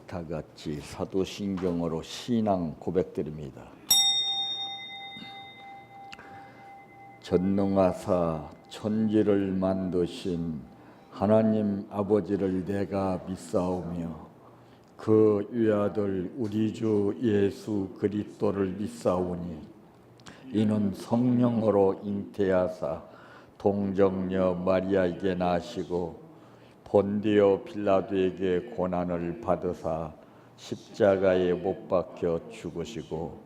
다 같이 사도신경으로 신앙 고백드립니다. 전능하사 천지를 만드신 하나님 아버지를 내가 믿사오며 그 위아들 우리 주 예수 그리스도를 믿사오니 이는 성령으로 잉태하사 동정녀 마리아에게 나시고 본디오 빌라도에게 고난을 받으사 십자가에 못 박혀 죽으시고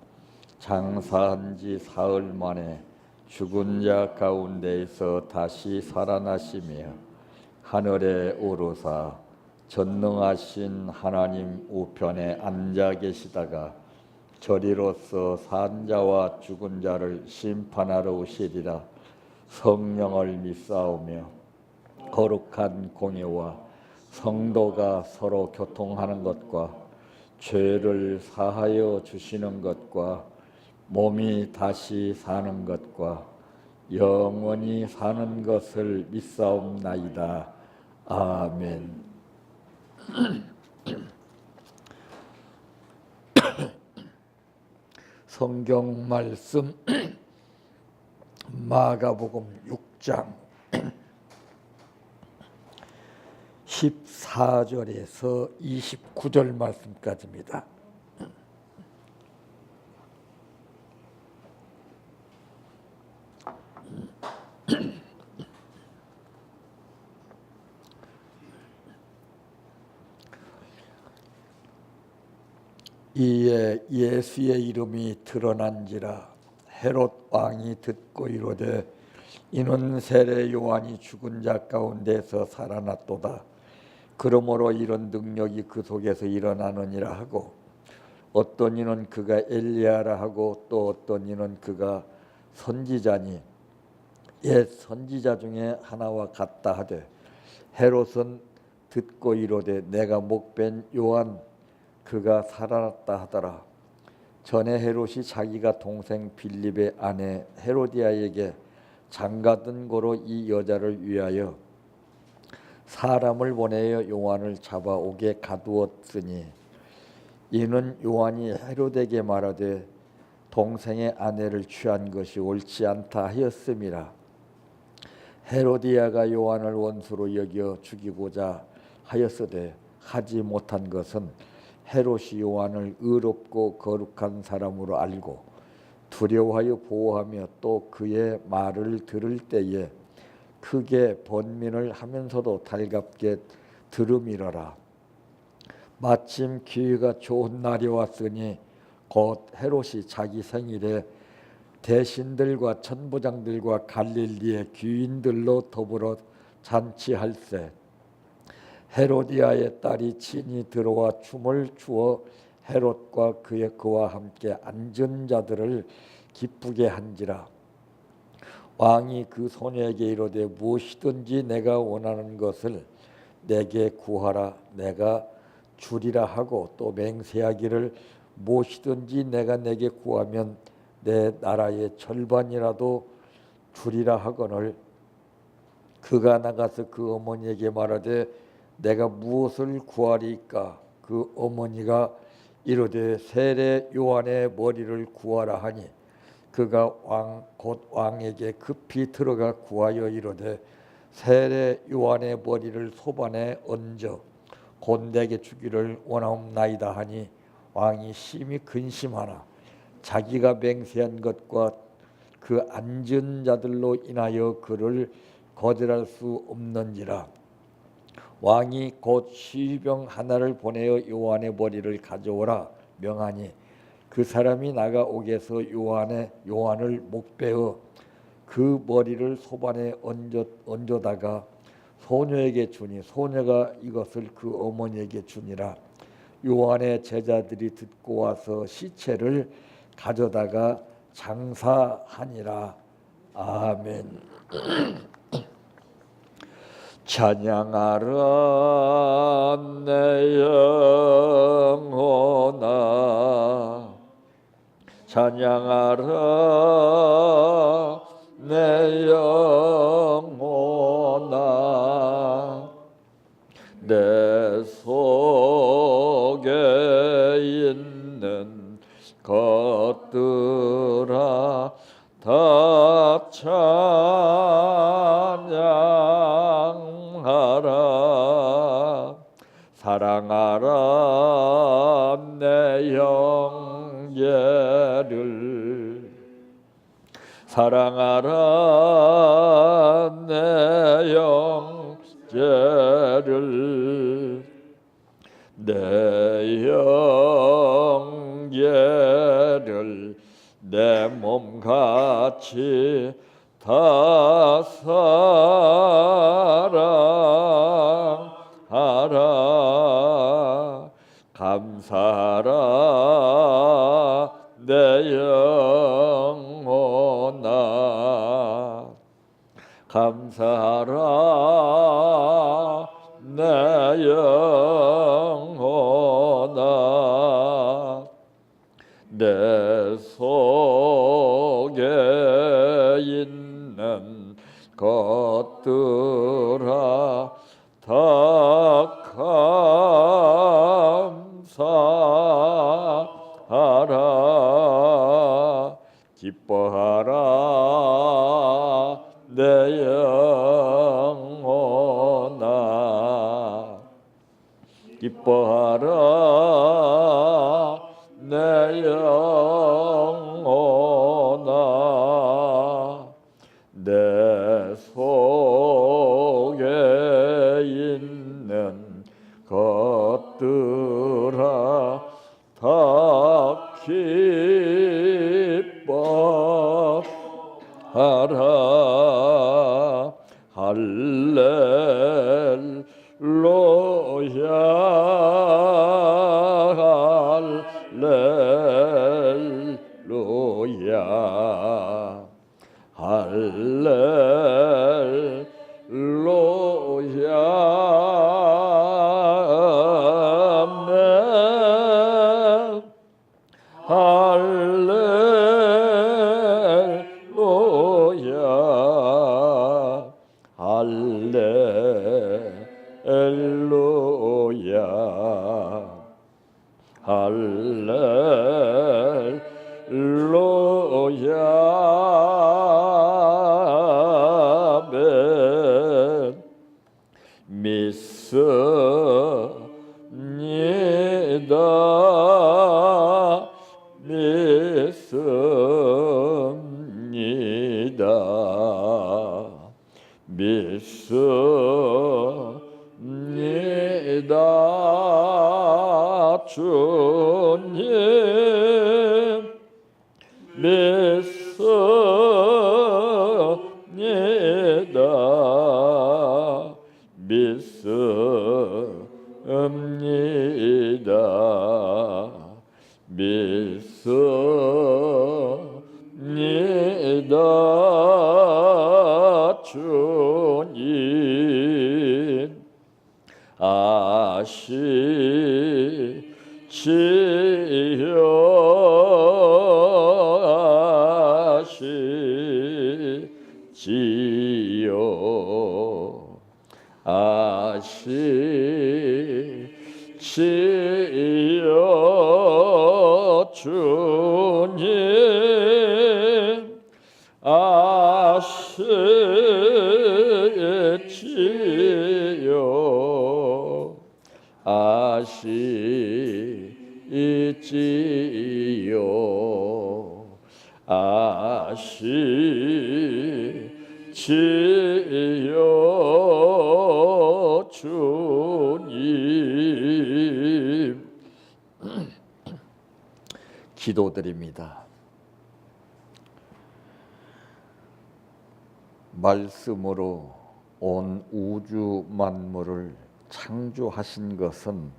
장사한 지 사흘 만에 죽은 자 가운데에서 다시 살아나시며 하늘에 오르사 전능하신 하나님 우편에 앉아 계시다가 저리로서 산 자와 죽은 자를 심판하러 오시리라. 성령을 믿사오며 거룩한 공예와 성도가 서로 교통하는 것과 죄를 사하여 주시는 것과 몸이 다시 사는 것과 영원히 사는 것을 믿사옵나이다. 아멘. 성경 말씀 마가복음 6장 14절에서 29절 말씀까지입니다. 이에 예수의 이름이 드러난지라 헤롯 왕이 듣고 이르되 이는 세례 요한이 죽은 자 가운데서 살아났도다. 그러므로 이런 능력이 그 속에서 일어나느니라 하고 어떤 이는 그가 엘리야라 하고 또 어떤 이는 그가 선지자니 옛 선지자 중에 하나와 같다 하되 헤롯은 듣고 이르되 내가 목벤 요한 그가 살아났다 하더라. 전에 헤롯이 자기가 동생 빌립의 아내 헤로디아에게 장가든 고로 이 여자를 위하여 사람을 보내어 요한을 잡아오게 가두었으니 이는 요한이 헤롯에게 말하되 동생의 아내를 취한 것이 옳지 않다 하였음이라. 헤로디아가 요한을 원수로 여겨 죽이고자 하였으되 하지 못한 것은 헤롯이 요한을 의롭고 거룩한 사람으로 알고 두려워하여 보호하며 또 그의 말을 들을 때에 크게 번민을 하면서도 달갑게 들음이러라. 마침 기회가 좋은 날이 왔으니 곧 헤롯이 자기 생일에 대신들과 천부장들과 갈릴리의 귀인들로 더불어 잔치할세. 헤로디아의 딸이 친히 들어와 춤을 추어 헤롯과 그와 함께 앉은 자들을 기쁘게 한지라. 왕이 그 소녀에게 이르되 무엇이든지 내가 원하는 것을 내게 구하라 내가 주리라 하고 또 맹세하기를 무엇이든지 내가 내게 구하면 내 나라의 절반이라도 주리라 하거늘 그가 나가서 그 어머니에게 말하되 내가 무엇을 구하리까? 그 어머니가 이르되 세례 요한의 머리를 구하라 하니 그가 곧 왕에게 급히 들어가 구하여 이르되 세례 요한의 머리를 소반에 얹어 곧 내게 주기를 원하옵나이다 하니 왕이 심히 근심하나 자기가 맹세한 것과 그 앉은 자들로 인하여 그를 거절할 수 없는지라. 왕이 곧 시병 하나를 보내어 요한의 머리를 가져오라 명하니 그 사람이 나가 옥에서 요한을 목베어 그 머리를 소반에 얹어다가 소녀에게 주니 소녀가 이것을 그 어머니에게 주니라. 요한의 제자들이 듣고 와서 시체를 가져다가 장사하니라. 아멘. 찬양하라 내 영혼아 찬양하라 내 영혼아 내 속에 것들아 다 찬양하라. 사랑하라 내 형제를, 사랑하라 내 형제를, 내 형제를 내 몸같이 다 사랑하라. 감사하라 내 영혼아, 감사하라 내 영혼아. 내 속에 있는 것들아 다 감사하라. 기뻐하라 내 영혼아, 기뻐하라 내 영혼아. 내 속에 있는 것들아 다 기뻐하라. 할렐루야, 할렐루야, 할렐루야. 아멘. 할렐루야, 할렐루야, 할렐루야. 아멘. 믿습니다, 믿습니다, 믿습니다. 주님 믿습니다, 믿습니다, 믿습니다. 주님 아시지요, 아시지요. 주님 아시지요, 아시지요, 아시지요. 주님 기도드립니다. 말씀으로 온 우주 만물을 창조하신 것은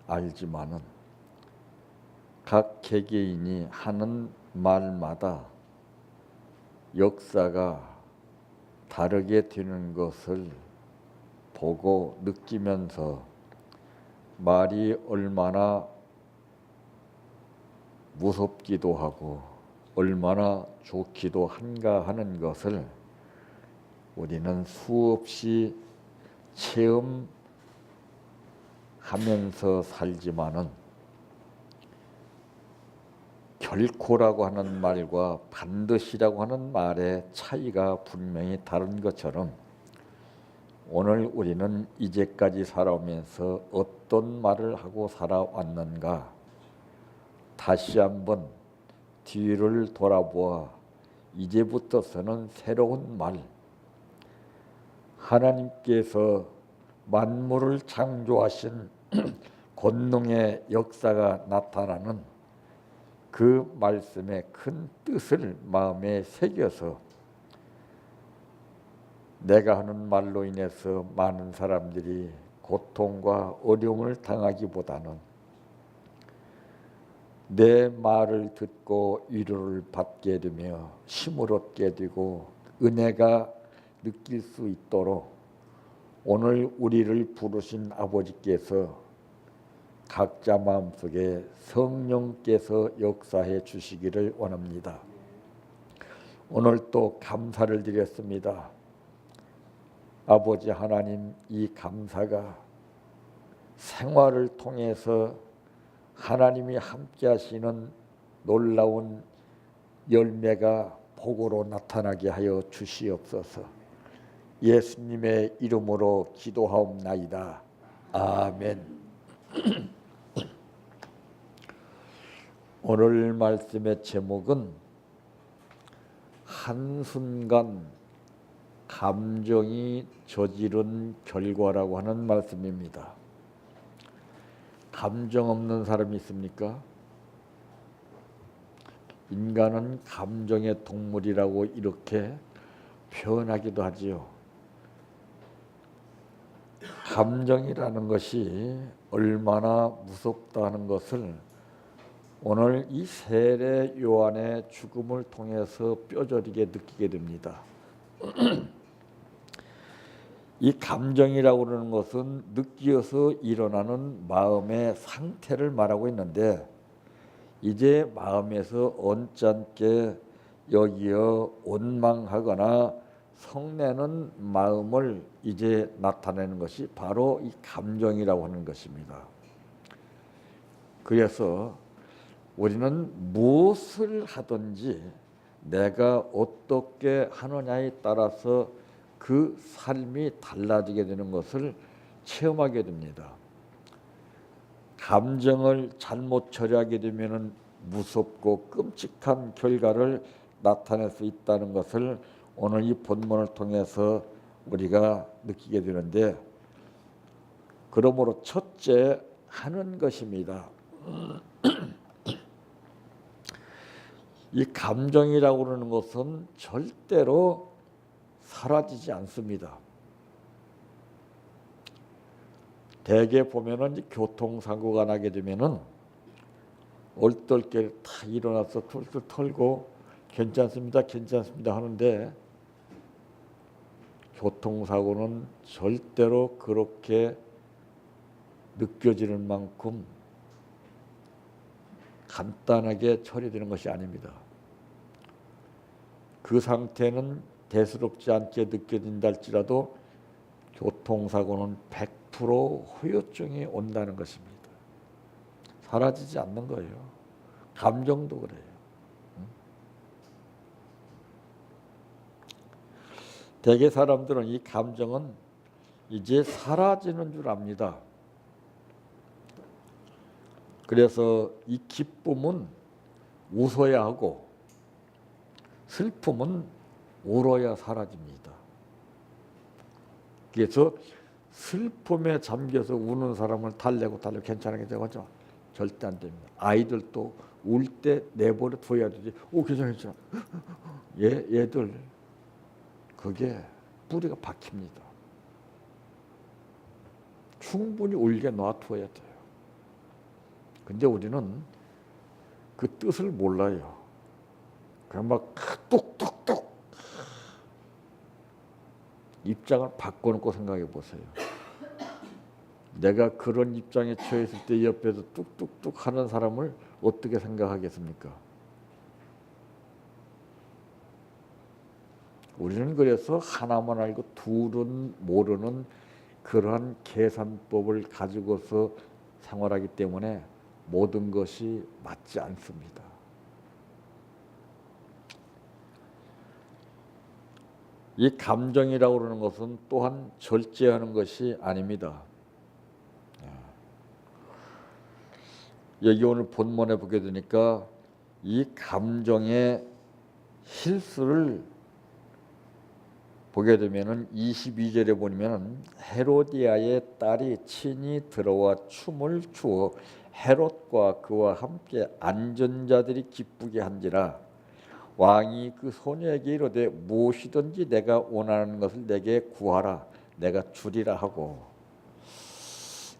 알지만은 각 개개인이 하는 말마다 역사가 다르게 되는 것을 보고 느끼면서 말이 얼마나 무섭기도 하고 얼마나 좋기도 한가 하는 것을 우리는 수없이 체험하면서 살지만은 결코라고 하는 말과 반드시라고 하는 말의 차이가 분명히 다른 것처럼 오늘 우리는 이제까지 살아오면서 어떤 말을 하고 살아왔는가 다시 한번 뒤를 돌아보아 이제부터서는 새로운 말, 하나님께서 만물을 창조하신 권능의 역사가 나타나는 그 말씀의 큰 뜻을 마음에 새겨서 내가 하는 말로 인해서 많은 사람들이 고통과 어려움을 당하기보다는 내 말을 듣고 위로를 받게 되며 힘을 얻게 되고 은혜가 느낄 수 있도록 오늘 우리를 부르신 아버지께서 각자 마음속에 성령께서 역사해 주시기를 원합니다. 오늘 또 감사를 드렸습니다. 아버지 하나님, 이 감사가 생활을 통해서 하나님이 함께 하시는 놀라운 열매가 복으로 나타나게 하여 주시옵소서. 예수님의 이름으로 기도하옵나이다. 아멘. 오늘 말씀의 제목은 한순간 감정이 저지른 결과라고 하는 말씀입니다. 감정 없는 사람이 있습니까? 인간은 감정의 동물이라고 이렇게 표현하기도 하지요. 감정이라는 것이 얼마나 무섭다 하는 것을 오늘 이 세례 요한의 죽음을 통해서 뼈저리게 느끼게 됩니다. 이 감정이라고 하는 것은 느껴서 일어나는 마음의 상태를 말하고 있는데 이제 마음에서 언짢게 여기어 원망하거나 성내는 마음을 이제 나타내는 것이 바로 이 감정이라고 하는 것입니다. 그래서 우리는 무엇을 하든지 내가 어떻게 하느냐에 따라서 그 삶이 달라지게 되는 것을 체험하게 됩니다. 감정을 잘못 처리하게 되면 무섭고 끔찍한 결과를 나타낼 수 있다는 것을 오늘 이 본문을 통해서 우리가 느끼게 되는데, 그러므로 첫째 하는 것입니다. 이 감정이라고 하는 것은 절대로 사라지지 않습니다. 대개 보면은 교통사고가 나게 되면은 얼떨결에 다 일어나서 툴툴 털고 괜찮습니다, 괜찮습니다 하는데 교통사고는 절대로 그렇게 느껴지는 만큼 간단하게 처리되는 것이 아닙니다. 그 상태는 대수롭지 않게 느껴진다 할지라도 교통사고는 100% 후유증이 온다는 것입니다. 사라지지 않는 거예요. 감정도 그래요. 대개 사람들은 이 감정은 이제 사라지는 줄 압니다. 그래서 이 기쁨은 웃어야 하고 슬픔은 울어야 사라집니다. 그래서 슬픔에 잠겨서 우는 사람을 달래고 괜찮게 되죠. 절대 안 됩니다. 아이들도 울 때 내버려 둬야 되지. 오, 괜찮아. 얘들 그게 뿌리가 박힙니다. 충분히 울게 놔둬야 돼요. 근데 우리는 그 뜻을 몰라요. 그냥 막 뚝뚝뚝 입장을 바꿔놓고 생각해 보세요. 내가 그런 입장에 처했을 때 옆에서 뚝뚝뚝 하는 사람을 어떻게 생각하겠습니까? 우리는 그래서 하나만 알고 둘은 모르는 그러한 계산법을 가지고서 생활하기 때문에 모든 것이 맞지 않습니다. 이 감정이라고 그러는 것은 또한 절제하는 것이 아닙니다. 여기 오늘 본문에 보게 되니까 이 감정의 실수를 보게 되면은 22절에 보면 헤로디아의 딸이 친히 들어와 춤을 추어 헤롯과 그와 함께 앉은 자들이 기쁘게 한지라. 왕이 그 소녀에게 이르되 무엇이든지 내가 원하는 것을 내게 구하라, 내가 주리라 하고.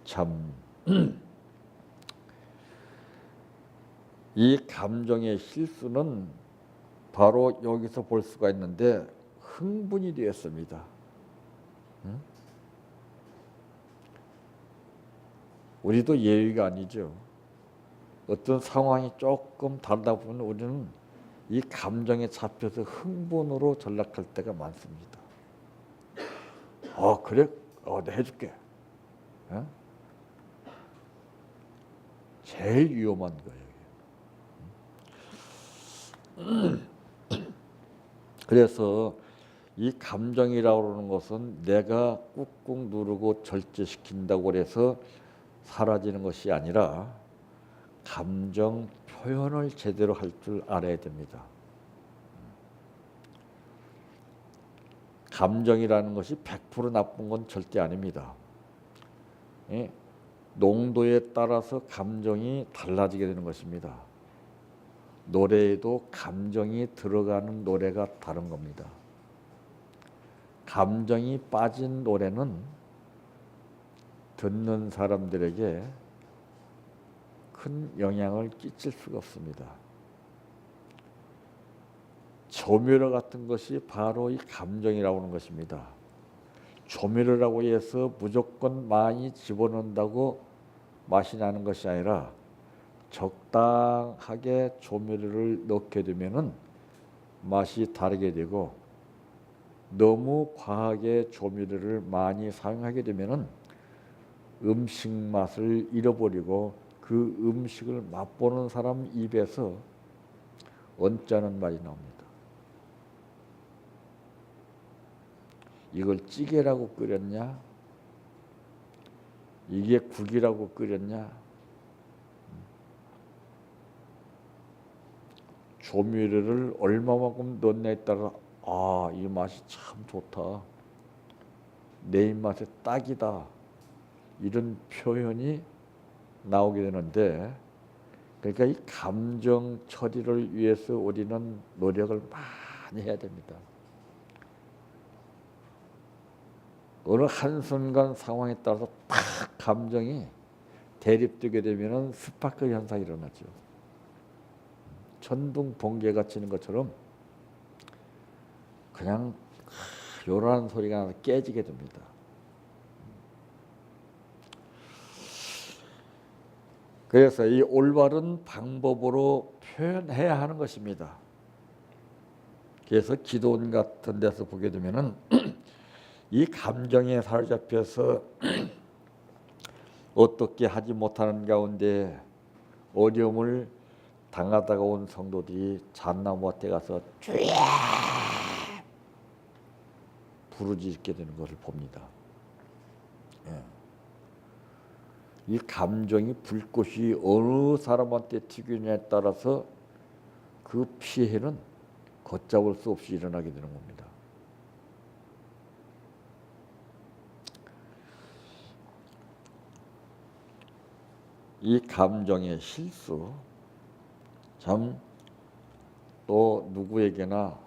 참 이 감정의 실수는 바로 여기서 볼 수가 있는데 흥분이 되었습니다. 우리도 예의가 아니죠. 어떤 상황이 조금 다르다 보면 우리는 이 감정에 잡혀서 흥분으로 전락할 때가 많습니다. 그래? 내가 해줄게. 제일 위험한 거예요. 그래서 이 감정이라고 하는 것은 내가 꾹꾹 누르고 절제시킨다고 해서 사라지는 것이 아니라 감정 표현을 제대로 할 줄 알아야 됩니다. 감정이라는 것이 100% 나쁜 건 절대 아닙니다. 농도에 따라서 감정이 달라지게 되는 것입니다. 노래에도 감정이 들어가는 노래가 다른 겁니다. 감정이 빠진 노래는 듣는 사람들에게 큰 영향을 끼칠 수가 없습니다. 조미료 같은 것이 바로 이 감정이라고 하는 것입니다. 조미료라고 해서 무조건 많이 집어넣는다고 맛이 나는 것이 아니라 적당하게 조미료를 넣게 되면은 맛이 다르게 되고, 너무 과하게 조미료를 많이 사용하게 되면은 음식 맛을 잃어버리고 그 음식을 맛보는 사람 입에서 언짢은 말이 나옵니다. 이걸 찌개라고 끓였냐? 이게 국이라고 끓였냐? 조미료를 얼마만큼 넣느냐에 따라 이 맛이 참 좋다, 내 입맛에 딱이다, 이런 표현이 나오게 되는데, 그러니까 이 감정 처리를 위해서 우리는 노력을 많이 해야 됩니다. 어느 한순간 상황에 따라서 딱 감정이 대립되게 되면 스파크 현상이 일어나죠. 천둥 번개가 치는 것처럼 그냥 요란한 소리가 나서 깨지게 됩니다. 그래서 이 올바른 방법으로 표현해야 하는 것입니다. 그래서 기도원 같은 데서 보게 되면은 이 감정에 사로잡혀서 어떻게 하지 못하는 가운데 어려움을 당하다가 온 성도들이 잣나무밭에 가서 주야 부르짖게 되는 것을 봅니다. 이 감정이 불꽃이 어느 사람한테 튀기느냐에 따라서 그 피해는 걷잡을 수 없이 일어나게 되는 겁니다. 이 감정의 실수, 참 또 누구에게나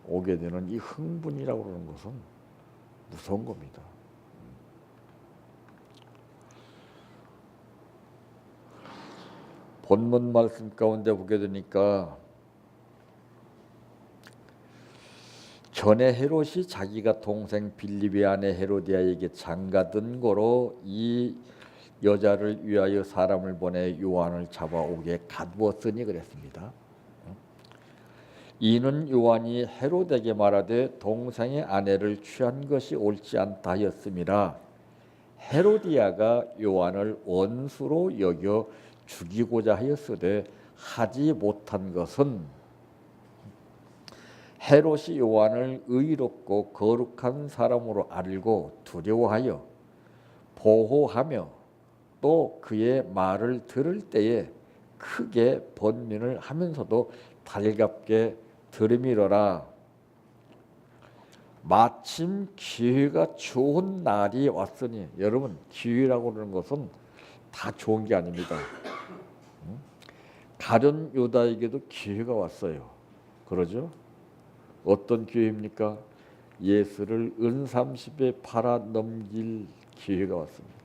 오게 되는 이 흥분이라고 하는 것은 무서운 겁니다. 본문 말씀 가운데 보게 되니까 전에 헤롯이 자기가 동생 빌립의 아내 헤로디아에게 장가든 고로 이 여자를 위하여 사람을 보내 요한을 잡아오게 가두었으니 그랬습니다. 이는 요한이 헤롯에게 말하되 동생의 아내를 취한 것이 옳지 않다 하였음이라. 헤로디아가 요한을 원수로 여겨 죽이고자 하였으되 하지 못한 것은 헤롯이 요한을 의롭고 거룩한 사람으로 알고 두려워하여 보호하며 또 그의 말을 들을 때에 크게 번민을 하면서도 달갑게 들으미러라. 마침 기회가 좋은 날이 왔으니, 여러분 기회라고 하는 것은 다 좋은 게 아닙니다. 가룟 유다에게도 기회가 왔어요. 그러죠? 어떤 기회입니까? 예수를 은30에 팔아 넘길 기회가 왔습니다.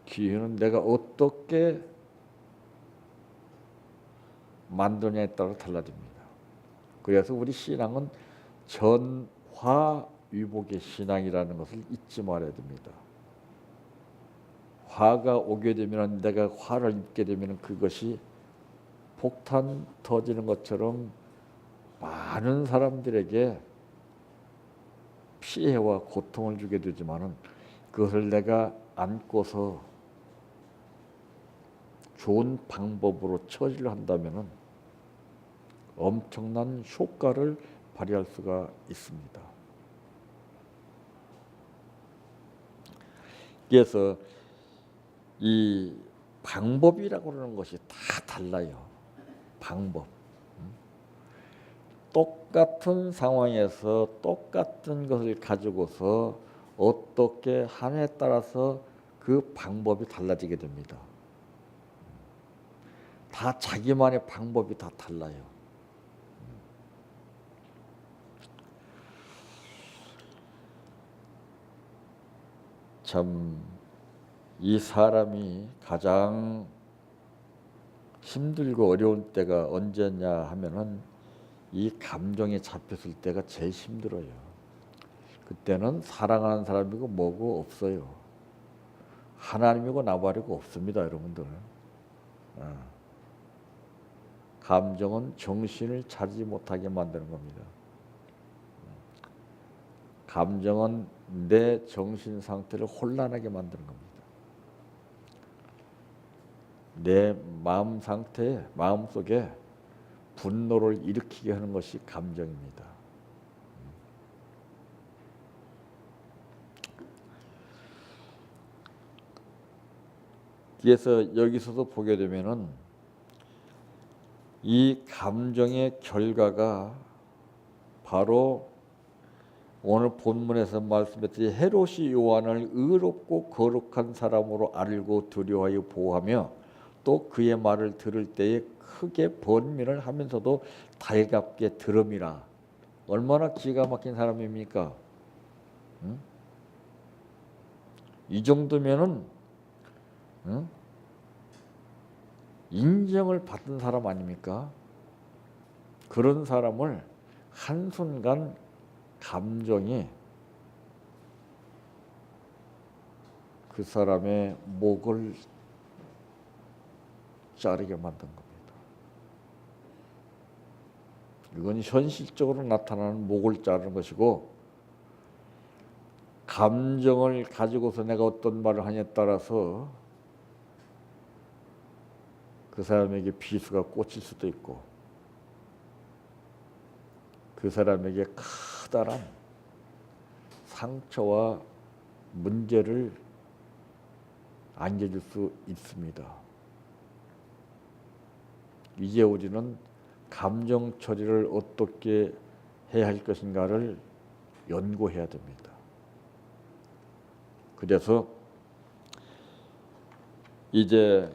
기회는 내가 어떻게 만드냐에 따라 달라집니다. 그래서 우리 신앙은 전화위복의 신앙이라는 것을 잊지 말아야 됩니다. 화가 오게 되면, 내가 화를 입게 되면 그것이 폭탄 터지는 것처럼 많은 사람들에게 피해와 고통을 주게 되지만은, 그것을 내가 안고서 좋은 방법으로 처리를 한다면은 엄청난 효과를 발휘할 수가 있습니다. 그래서 이 방법이라고 하는 것이 다 달라요. 방법. 똑같은 상황에서 똑같은 것을 가지고서 어떻게 하느냐에 따라서 그 방법이 달라지게 됩니다. 다 자기만의 방법이 다 달라요. 참, 이 사람이 가장 힘들고 어려운 때가 언제냐 하면은 이 감정에 잡혔을 때가 제일 힘들어요. 그때는 사랑하는 사람이고 뭐고 없어요. 하나님이고 나발이고 없습니다, 여러분들. 감정은 정신을 차리지 못하게 만드는 겁니다. 감정은 내 정신 상태를 혼란하게 만드는 겁니다. 내 마음 상태에, 마음 속에 분노를 일으키게 하는 것이 감정입니다. 그래서 여기서도 보게 되면은 이 감정의 결과가 바로 오늘 본문에서 말씀했듯이 헤롯이 요한을 의롭고 거룩한 사람으로 알고 두려워하여 보호하며 또 그의 말을 들을 때에 크게 번민을 하면서도 달갑게 들음이라. 얼마나 기가 막힌 사람입니까? 응? 이 정도면은 인정을 받은 사람 아닙니까? 그런 사람을 한순간 감정이 그 사람의 목을 자르게 만든 겁니다. 이건 현실적으로 나타나는 목을 자르는 것이고, 감정을 가지고서 내가 어떤 말을 하냐에 따라서 그 사람에게 비수가 꽂힐 수도 있고, 그 사람에게 커다란 상처와 문제를 안겨줄 수 있습니다. 이제 우리는 감정 처리를 어떻게 해야 할 것인가를 연구해야 됩니다. 그래서 이제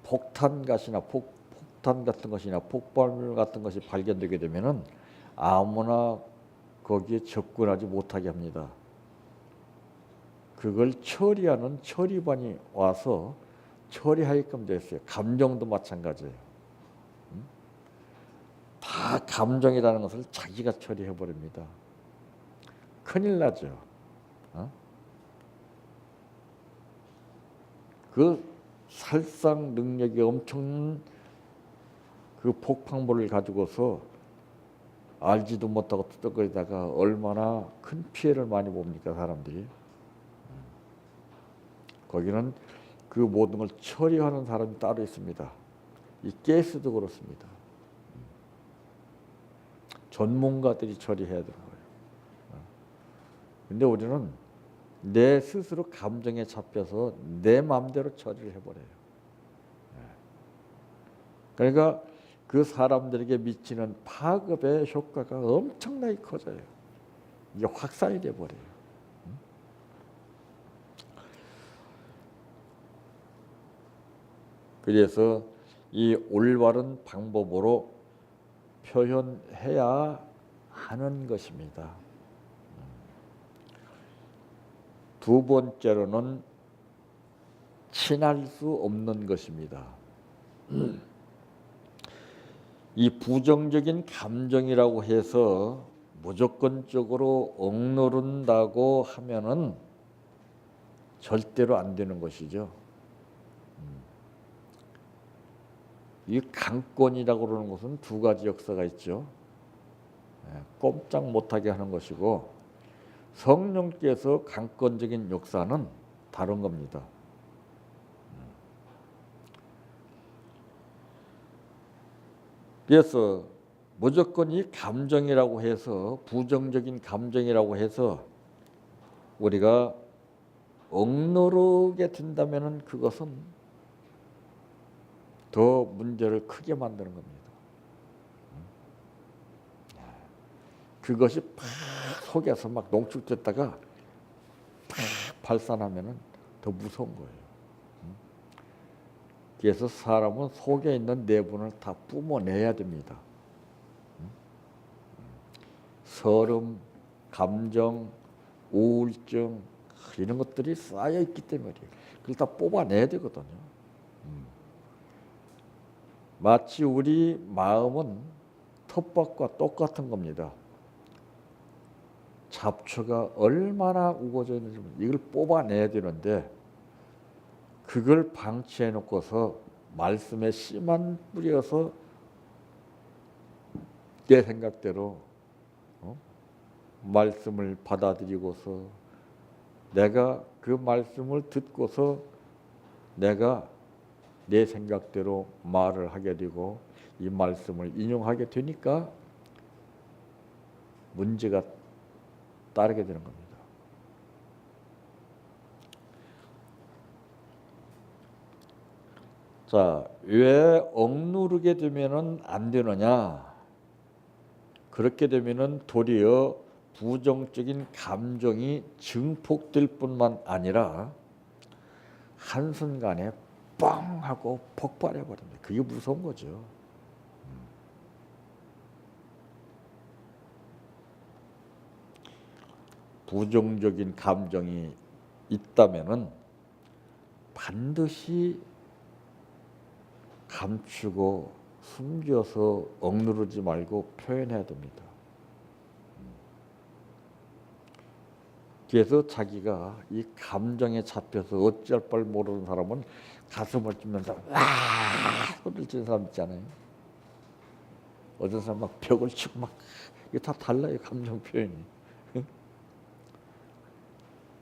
폭탄 같은 것이나 폭발물 같은 것이 발견되게 되면은 아무나 거기에 접근하지 못하게 합니다. 그걸 처리하는 처리반이 와서 처리하게끔 됐어요. 감정도 마찬가지예요. 다 감정이라는 것을 자기가 처리해 버립니다. 큰일 나죠. 그 살상 능력이 엄청난 그 폭풍물을 가지고서 알지도 못하고 투덜거리다가 얼마나 큰 피해를 많이 봅니까, 사람들이. 거기는 그 모든 걸 처리하는 사람이 따로 있습니다. 이 가스도 그렇습니다. 전문가들이 처리해야 되는 거예요. 근데 우리는 내 스스로 감정에 잡혀서 내 마음대로 처리를 해버려요. 그러니까 그 사람들에게 미치는 파급의 효과가 엄청나게 커져요. 이게 확산이 돼버려요. 그래서 이 올바른 방법으로 표현해야 하는 것입니다. 두 번째로는 친할 수 없는 것입니다. 이 부정적인 감정이라고 해서 무조건적으로 억누른다고 하면은 절대로 안 되는 것이죠. 이 강권이라고 그러는 것은 두 가지 역사가 있죠. 꼼짝 못하게 하는 것이고, 성령께서 강권적인 역사는 다른 겁니다. 그래서 무조건 이 감정이라고 해서, 부정적인 감정이라고 해서 우리가 억누르게 된다면 그것은 더 문제를 크게 만드는 겁니다. 그것이 팍 속에서 막 농축됐다가 팍 발산하면 더 무서운 거예요. 그래서 사람은 속에 있는 내분을 다 뿜어내야 됩니다. 서름, 감정, 우울증 이런 것들이 쌓여 있기 때문에 그걸 다 뽑아내야 되거든요. 마치 우리 마음은 텃밭과 똑같은 겁니다. 잡초가 얼마나 우거져 있는지 이걸 뽑아내야 되는데, 그걸 방치해 놓고서 말씀에 씨만 뿌려서 내 생각대로 말씀을 받아들이고서 내가 그 말씀을 듣고서 내가 내 생각대로 말을 하게 되고 이 말씀을 인용하게 되니까 문제가 따르게 되는 겁니다. 자, 왜 억누르게 되면은 안 되느냐? 그렇게 되면은 도리어 부정적인 감정이 증폭될 뿐만 아니라 한순간에 뻥 하고 폭발해 버립니다. 그게 무서운 거죠. 부정적인 감정이 있다면은 반드시 감추고 숨겨서 억누르지 말고 표현해야 됩니다. 그래서 자기가 이 감정에 잡혀서 어찌할 바를 모르는 사람은 가슴을 찌면서 와 소리를 치는 사람 있잖아요. 어떤 사람 막 벽을 치고 막 이게 다 달라요, 감정 표현이.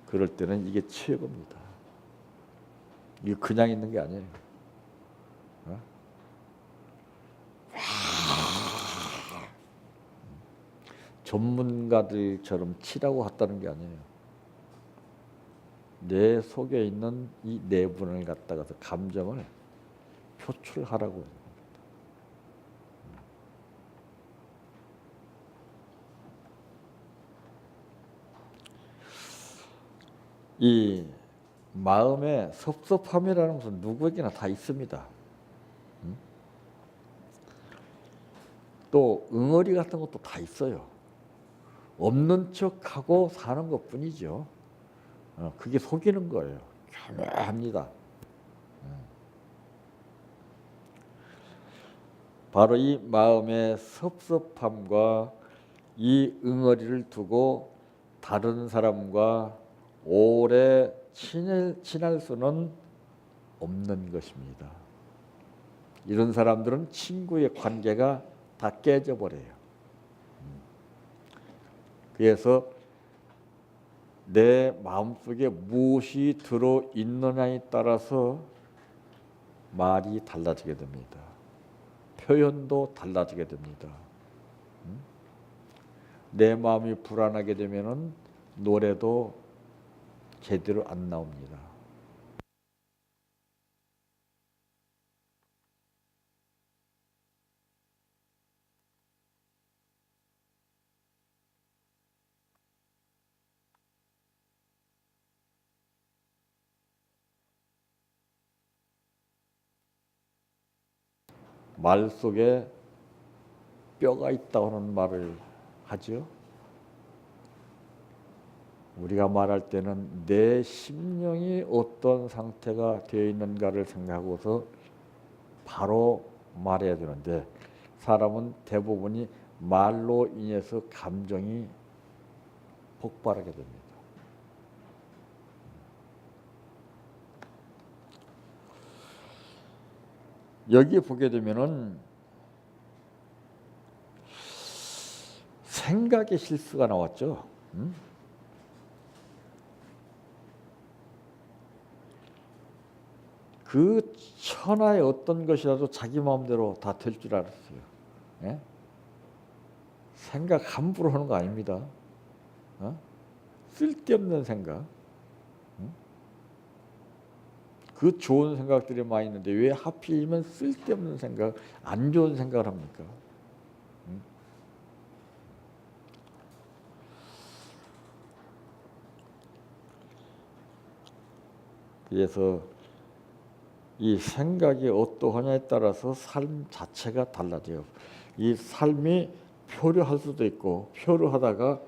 그럴 때는 이게 최고입니다. 이게 그냥 있는 게 아니에요. 전문가들처럼 치라고 했다는 게 아니에요. 내 속에 있는 이 내분을 갖다가서 감정을 표출하라고 합니다. 이 마음의 섭섭함이라는 것은 누구에게나 다 있습니다. 또 응어리 같은 것도 다 있어요. 없는 척하고 사는 것뿐이죠. 그게 속이는 거예요. 교묘합니다. 바로 이 마음의 섭섭함과 이 응어리를 두고 다른 사람과 오래 친할 수는 없는 것입니다. 이런 사람들은 친구의 관계가 다 깨져버려요. 그래서 내 마음속에 무엇이 들어있느냐에 따라서 말이 달라지게 됩니다. 표현도 달라지게 됩니다. 내 마음이 불안하게 되면은 노래도 제대로 안 나옵니다. 말 속에 뼈가 있다고 하는 말을 하죠. 우리가 말할 때는 내 심령이 어떤 상태가 되어 있는가를 생각하고서 바로 말해야 되는데 사람은 대부분이 말로 인해서 감정이 폭발하게 됩니다. 여기 보게 되면은 생각의 실수가 나왔죠. 그 천하의 어떤 것이라도 자기 마음대로 다 될 줄 알았어요. 예? 생각 함부로 하는 거 아닙니다. 쓸데없는 생각. 그 좋은 생각들이 많이 있는데 왜 하필이면 쓸데없는 생각, 안 좋은 생각을 합니까? 그래서 이 생각이 어떠하냐에 따라서 삶 자체가 달라져요. 이 삶이 표류할 수도 있고 표류하다가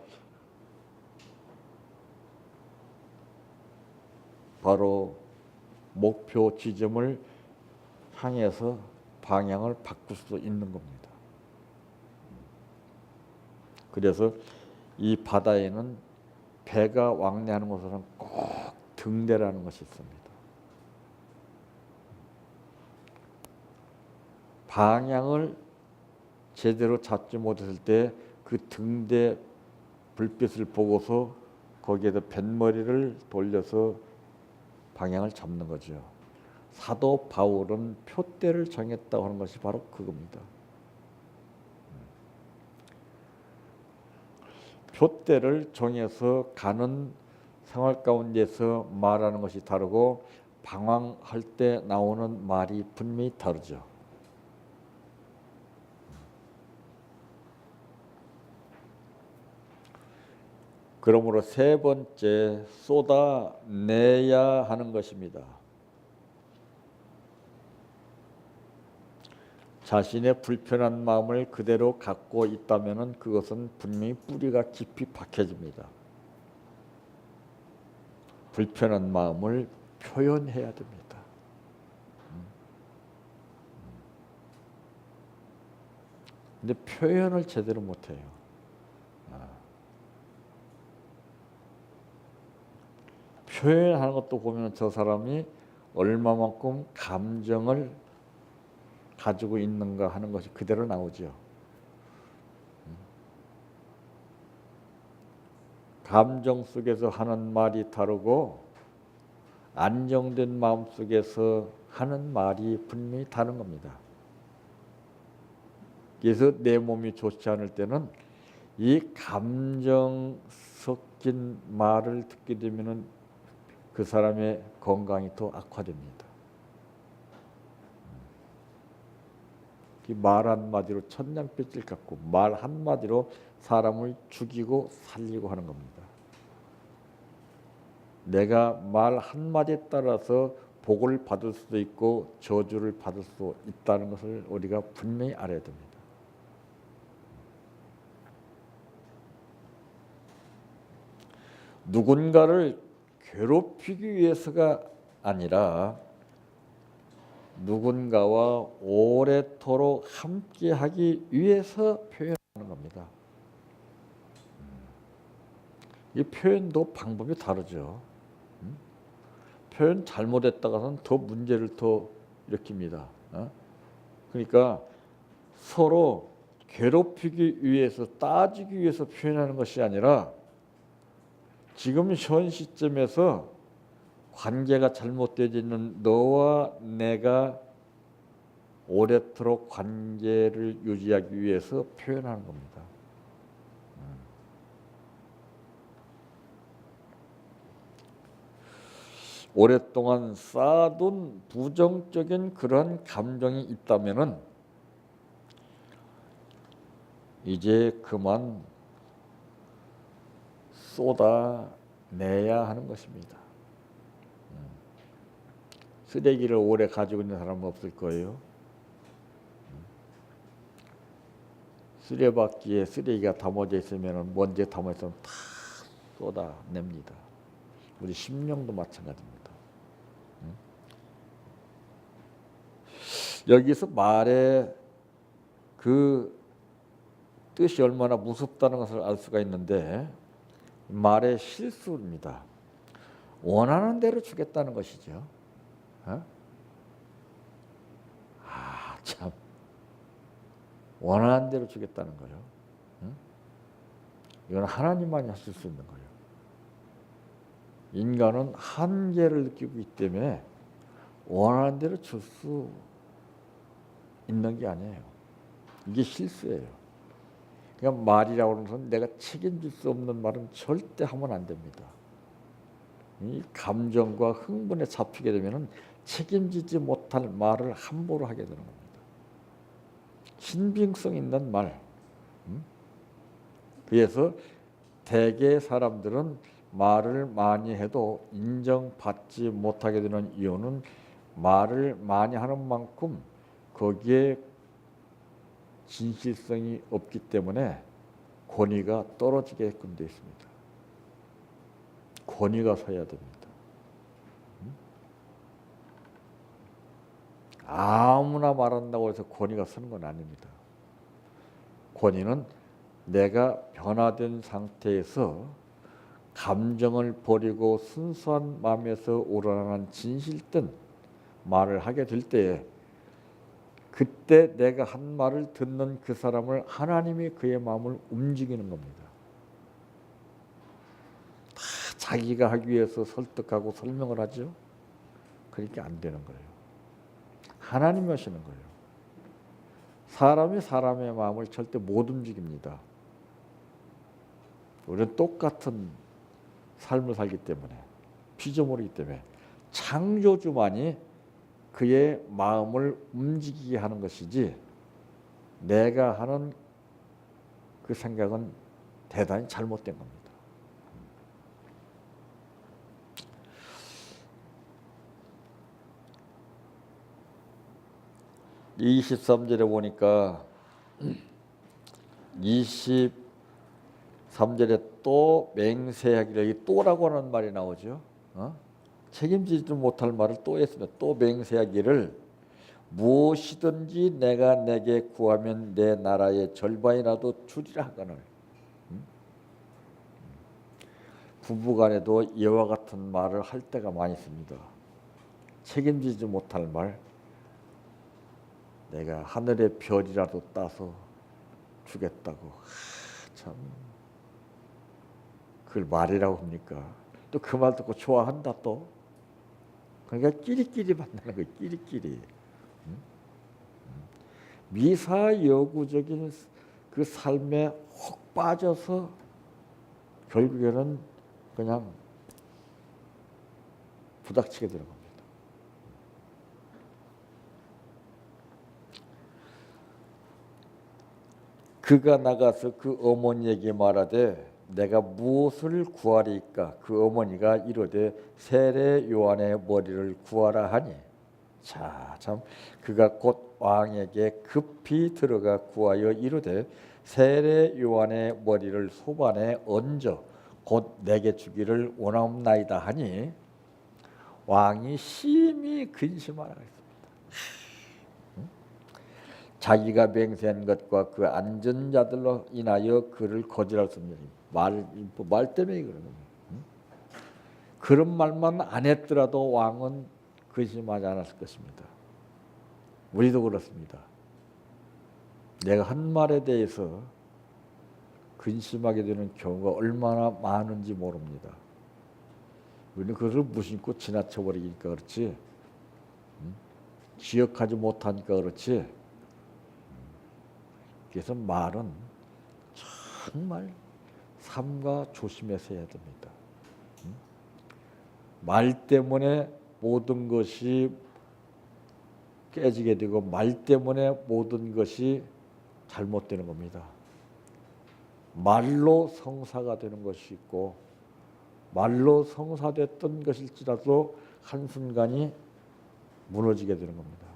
바로 목표 지점을 향해서 방향을 바꿀 수도 있는 겁니다. 그래서 이 바다에는 배가 왕래하는 것은 꼭 등대라는 것이 있습니다. 방향을 제대로 잡지 못했을 때 그 등대 불빛을 보고서 거기에다 뱃머리를 돌려서 방향을 잡는 거죠. 사도 바울은 표대를 정했다고 하는 것이 바로 그겁니다. 표대를 정해서 가는 생활 가운데서 말하는 것이 다르고 방황할 때 나오는 말이 분명히 다르죠. 그러므로 세 번째, 쏟아내야 하는 것입니다. 자신의 불편한 마음을 그대로 갖고 있다면 그것은 분명히 뿌리가 깊이 박혀집니다. 불편한 마음을 표현해야 됩니다. 근데 표현을 제대로 못해요. 표현하는 것도 보면 저 사람이 얼마만큼 감정을 가지고 있는가 하는 것이 그대로 나오죠. 감정 속에서 하는 말이 다르고 안정된 마음 속에서 하는 말이 분명히 다른 겁니다. 그래서 내 몸이 좋지 않을 때는 이 감정 섞인 말을 듣게 되면은 그 사람의 건강이 더 악화됩니다. 말 한마디로 천냥빚을 갚고 말 한마디로 사람을 죽이고 살리고 하는 겁니다. 내가 말 한마디에 따라서 복을 받을 수도 있고 저주를 받을 수도 있다는 것을 우리가 분명히 알아야 됩니다. 누군가를 괴롭히기 위해서가 아니라 누군가와 오래도록 함께하기 위해서 표현하는 겁니다. 이 표현도 방법이 다르죠. 표현 잘못했다가는 더 문제를 더 일으킵니다. 그러니까 서로 괴롭히기 위해서 따지기 위해서 표현하는 것이 아니라 지금 현 시점에서 관계가 잘못되어 있는 너와 내가 오래도록 관계를 유지하기 위해서 표현하는 겁니다. 오랫동안 쌓아둔 부정적인 그런 감정이 있다면은 이제 그만 쏟아내야 하는 것입니다. 쓰레기를 오래 가지고 있는 사람은 없을 거예요. 쓰레받기에 쓰레기가 담아져 있으면 먼지에 담아 있으면 다 쏟아냅니다. 우리 심령도 마찬가지입니다. 여기서 말의 그 뜻이 얼마나 무섭다는 것을 알 수가 있는데 말의 실수입니다. 원하는 대로 주겠다는 것이죠. 참 원하는 대로 주겠다는 거예요. 이건 하나님만이 하실 수 있는 거예요. 인간은 한계를 느끼고 있기 때문에 원하는 대로 줄 수 있는 게 아니에요. 이게 실수예요. 그러니까 말이라고 하는 것은 내가 책임질 수 없는 말은 절대 하면 안 됩니다. 이 감정과 흥분에 잡히게 되면 책임지지 못할 말을 함부로 하게 되는 겁니다. 신빙성 있는 말. 그래서 대개 사람들은 말을 많이 해도 인정받지 못하게 되는 이유는 말을 많이 하는 만큼 거기에 진실성이 없기 때문에 권위가 떨어지게끔 되어 있습니다. 권위가 서야 됩니다. 아무나 말한다고 해서 권위가 서는 건 아닙니다. 권위는 내가 변화된 상태에서 감정을 버리고 순수한 마음에서 우러나는 진실된 말을 하게 될 때에 그때 내가 한 말을 듣는 그 사람을 하나님이 그의 마음을 움직이는 겁니다. 다 자기가 하기 위해서 설득하고 설명을 하죠. 그러니까 안 되는 거예요. 하나님이 하시는 거예요. 사람이 사람의 마음을 절대 못 움직입니다. 우리는 똑같은 삶을 살기 때문에 피조물이기 때문에 창조주만이 그의 마음을 움직이게 하는 것이지 내가 하는 그 생각은 대단히 잘못된 겁니다. 이 23절에 보니까 23절에 또 맹세하기를, 이 또라고 하는 말이 나오죠. 책임지지 못할 말을 또 했으면 또 맹세하기를 무엇이든지 내가 내게 구하면 내 나라의 절반이라도 주리라 하거늘. 부부간에도 이와 같은 말을 할 때가 많이 있습니다. 책임지지 못할 말, 내가 하늘의 별이라도 따서 주겠다고. 참 그걸 말이라고 합니까? 또 그 말 듣고 좋아한다 또. 그러니까 끼리끼리 만나는 거예요. 끼리끼리. 미사여구적인 그 삶에 혹 빠져서 결국에는 그냥 부닥치게 되는 겁니다. 그가 나가서 그 어머니에게 말하되 내가 무엇을 구하리까? 그 어머니가 이르되 세례 요한의 머리를 구하라 하니, 자, 참 그가 곧 왕에게 급히 들어가 구하여 이르되 세례 요한의 머리를 소반에 얹어 곧 내게 주기를 원하옵나이다 하니 왕이 심히 근심하라 했습니다. 자기가 맹세한 것과 그 앉은 자들로 인하여 그를 거절할 수 없는 말 때문에 그러는 거예요. 그런 말만 안 했더라도 왕은 근심하지 않았을 것입니다. 우리도 그렇습니다. 내가 한 말에 대해서 근심하게 되는 경우가 얼마나 많은지 모릅니다. 우리는 그것을 무심코 지나쳐버리니까 그렇지, 기억하지 못하니까 그렇지. 그래서 말은 정말 삼가 조심해서 해야 됩니다. 말 때문에 모든 것이 깨지게 되고 말 때문에 모든 것이 잘못되는 겁니다. 말로 성사가 되는 것이 있고 말로 성사됐던 것일지라도 한순간이 무너지게 되는 겁니다.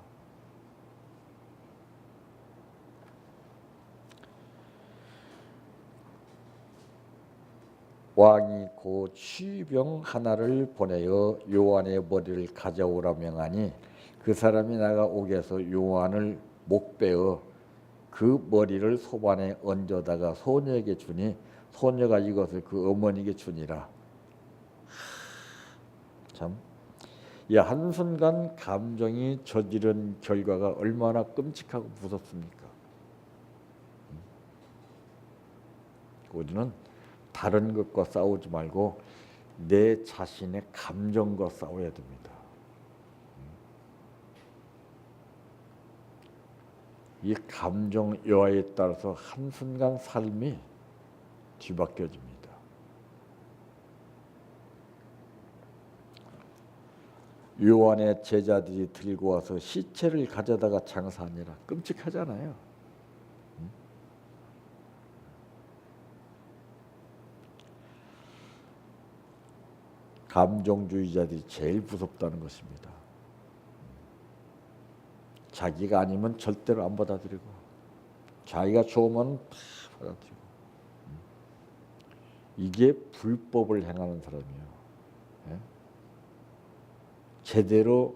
왕이 고 취병 하나를 보내어 요한의 머리를 가져오라 명하니 그 사람이 나가 옥에서 요한을 목베어 그 머리를 소반에 얹어다가 소녀에게 주니 소녀가 이것을 그 어머니에게 주니라. 참, 이 한순간 감정이 저지른 결과가 얼마나 끔찍하고 무섭습니까? 우리는 다른 것과 싸우지 말고 내 자신의 감정과 싸워야 됩니다. 이 감정 여하에 따라서 한순간 삶이 뒤바뀌어집니다. 요한의 제자들이 들고 와서 시체를 가져다가 장사하니라. 끔찍하잖아요. 감정주의자들이 제일 무섭다는 것입니다. 자기가 아니면 절대로 안 받아들이고 자기가 좋으면 다 받아들이고 이게 불법을 행하는 사람이에요. 예? 제대로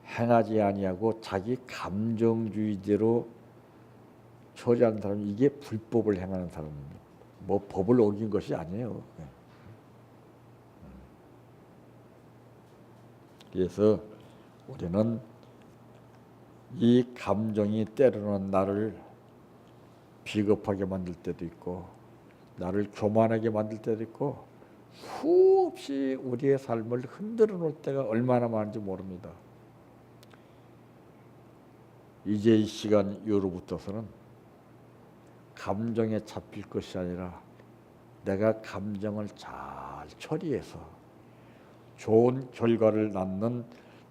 행하지 아니하고 자기 감정주의대로 처리하는 사람이 이게 불법을 행하는 사람입니다. 뭐 법을 어긴 것이 아니에요. 그래서 우리는 이 감정이 때로는 나를 비겁하게 만들 때도 있고 나를 교만하게 만들 때도 있고 수없이 우리의 삶을 흔들어 놓을 때가 얼마나 많은지 모릅니다. 이제 이 시간 이후로부터서는 감정에 잡힐 것이 아니라 내가 감정을 잘 처리해서 좋은 결과를 낳는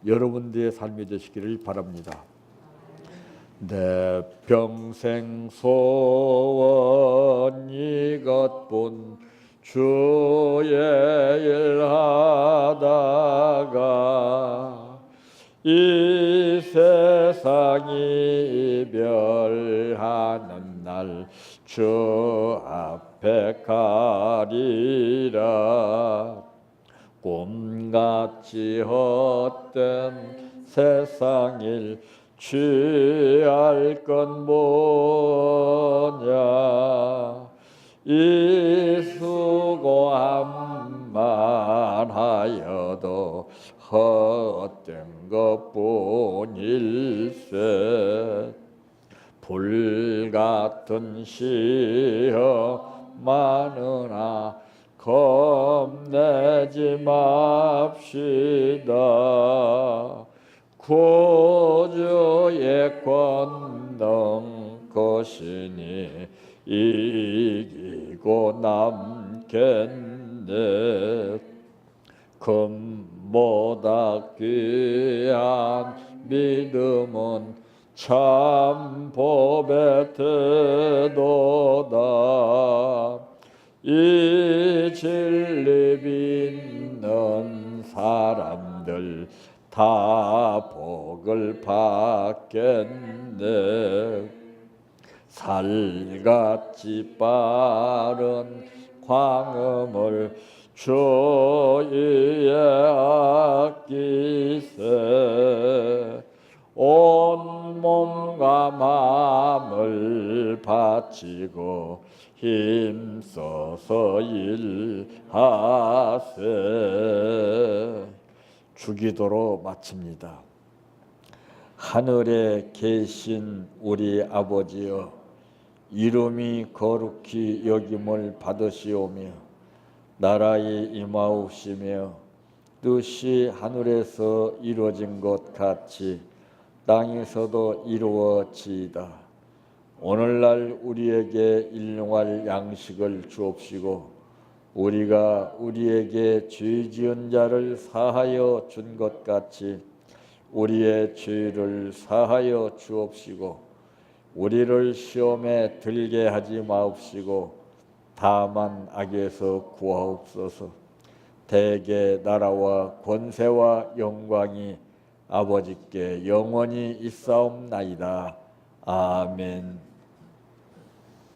여러분들의 삶이 되시기를 바랍니다. 내 평생 소원 이것뿐 주의 일하다가 이 세상이 이별하는 날 주 앞에 가리라. 꿈같이 헛된 세상일 취할 건 뭐냐. 이 수고함만 하여도 헛된 것뿐일세. 불같은 시험 많으나 겁내지 맙시다. 구주의 권능 것이니 이기고 남겠네. 금보다 귀한 믿음은 참 법의 태도다. 이 진리 믿는 사람들 다 복을 받겠네. 살같이 빠른 광음을 주위에 아끼세. 온 몸과 마음을 바치고 힘써서 일하세. 주기도로 마칩니다. 하늘에 계신 우리 아버지여, 이름이 거룩히 여김을 받으시오며 나라의 임하옵시며 뜻이 하늘에서 이루어진 것 같이 땅에서도 이루어지이다. 오늘날 우리에게 일용할 양식을 주옵시고 우리가 우리에게 죄 지은 자를 사하여 준 것 같이 우리의 죄를 사하여 주옵시고 우리를 시험에 들게 하지 마옵시고 다만 악에서 구하옵소서. 대개 나라와 권세와 영광이 아버지께 영원히 있사옵나이다. 아멘.